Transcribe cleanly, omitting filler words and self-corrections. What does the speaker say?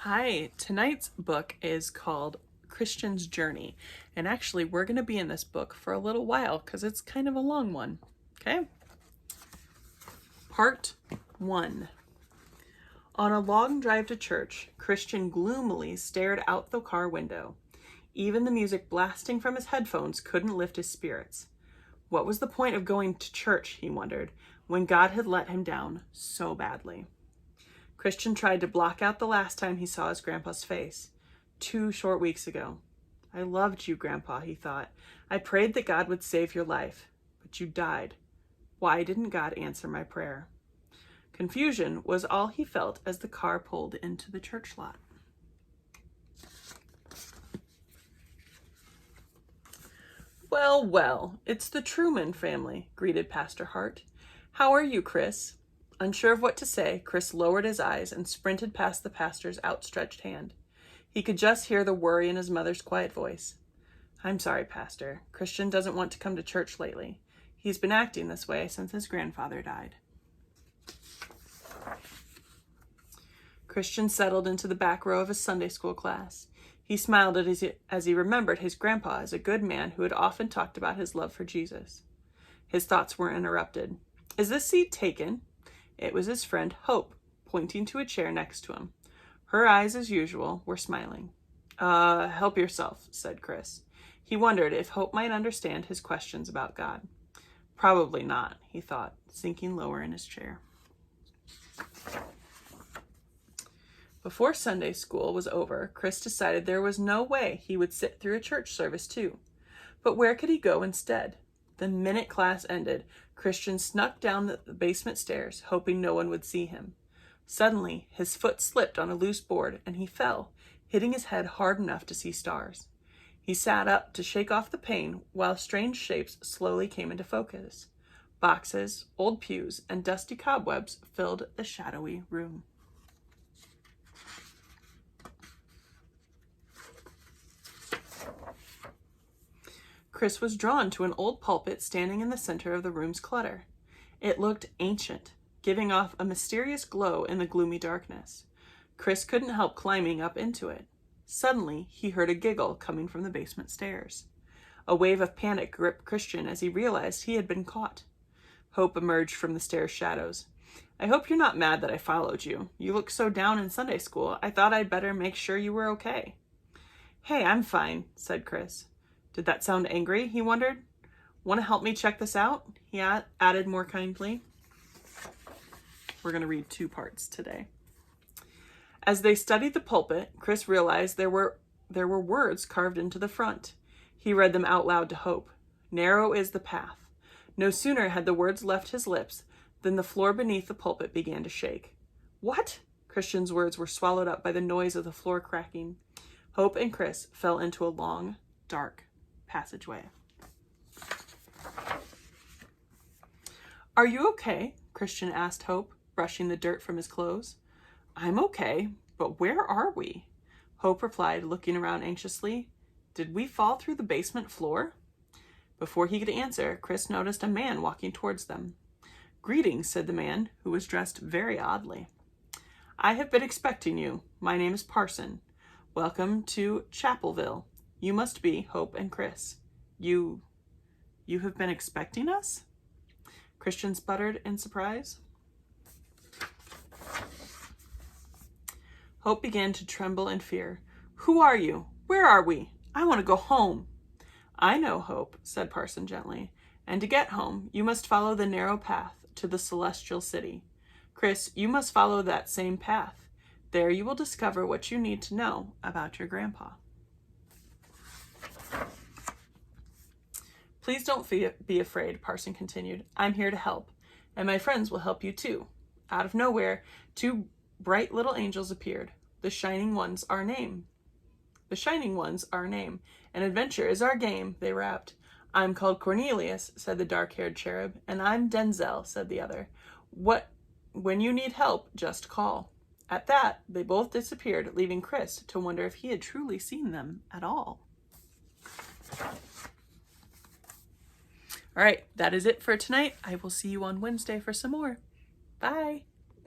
Hi, tonight's book is called Christian's Journey. And actually, we're going to be in this book for a little while because it's kind of a long one. Okay? Part 1. On a long drive to church, Christian gloomily stared out the car window. Even the music blasting from his headphones couldn't lift his spirits. What was the point of going to church, he wondered, when God had let him down so badly? Christian tried to block out the last time he saw his grandpa's face. 2 short weeks ago. I loved you, Grandpa, he thought. I prayed that God would save your life, but you died. Why didn't God answer my prayer? Confusion was all he felt as the car pulled into the church lot. Well, well, it's the Truman family, greeted Pastor Hart. How are you, Chris? Unsure of what to say, Chris lowered his eyes and sprinted past the pastor's outstretched hand. He could just hear the worry in his mother's quiet voice. I'm sorry, Pastor. Christian doesn't want to come to church lately. He's been acting this way since his grandfather died. Christian settled into the back row of his Sunday school class. He smiled as he remembered his grandpa as a good man who had often talked about his love for Jesus. His thoughts were interrupted. Is this seat taken? It was his friend Hope, pointing to a chair next to him. Her eyes, as usual, were smiling. Help yourself, said Chris. He wondered if Hope might understand his questions about God. Probably not, he thought, sinking lower in his chair. Before Sunday school was over, Chris decided there was no way he would sit through a church service too. But where could he go instead? The minute class ended, Christian snuck down the basement stairs, hoping no one would see him. Suddenly, his foot slipped on a loose board, and he fell, hitting his head hard enough to see stars. He sat up to shake off the pain, while strange shapes slowly came into focus. Boxes, old pews, and dusty cobwebs filled the shadowy room. Chris was drawn to an old pulpit standing in the center of the room's clutter. It looked ancient, giving off a mysterious glow in the gloomy darkness. Chris couldn't help climbing up into it. Suddenly, he heard a giggle coming from the basement stairs. A wave of panic gripped Christian as he realized he had been caught. Hope emerged from the stairs' shadows. I hope you're not mad that I followed you. You look so down in Sunday school, I thought I'd better make sure you were okay. Hey, I'm fine, said Chris. Did that sound angry? He wondered. Want to help me check this out? He added more kindly. We're going to read 2 parts today. As they studied the pulpit, Chris realized there were words carved into the front. He read them out loud to Hope. Narrow is the path. No sooner had the words left his lips than the floor beneath the pulpit began to shake. What? Christian's words were swallowed up by the noise of the floor cracking. Hope and Chris fell into a long, dark passageway. Are you okay? Christian asked Hope, brushing the dirt from his clothes. I'm okay, but where are we? Hope replied, looking around anxiously. Did we fall through the basement floor? Before he could answer, Chris noticed a man walking towards them. Greetings, said the man, who was dressed very oddly. I have been expecting you. My name is Parson. Welcome to Chapelville. You must be Hope and Chris. You have been expecting us? Christian sputtered in surprise. Hope began to tremble in fear. Who are you? Where are we? I want to go home. I know, Hope, said Parson gently. And to get home, you must follow the narrow path to the celestial city. Chris, you must follow that same path. There you will discover what you need to know about your grandpa. Please don't be afraid, Parson continued. I'm here to help, and my friends will help you too. Out of nowhere, 2 bright little angels appeared. The shining ones our name. An adventure is our game, they rapped. I'm called Cornelius, said the dark-haired cherub, and I'm Denzel, said the other. When you need help, just call. At that, they both disappeared, leaving Chris to wonder if he had truly seen them at all. All right, that is it for tonight. I will see you on Wednesday for some more. Bye.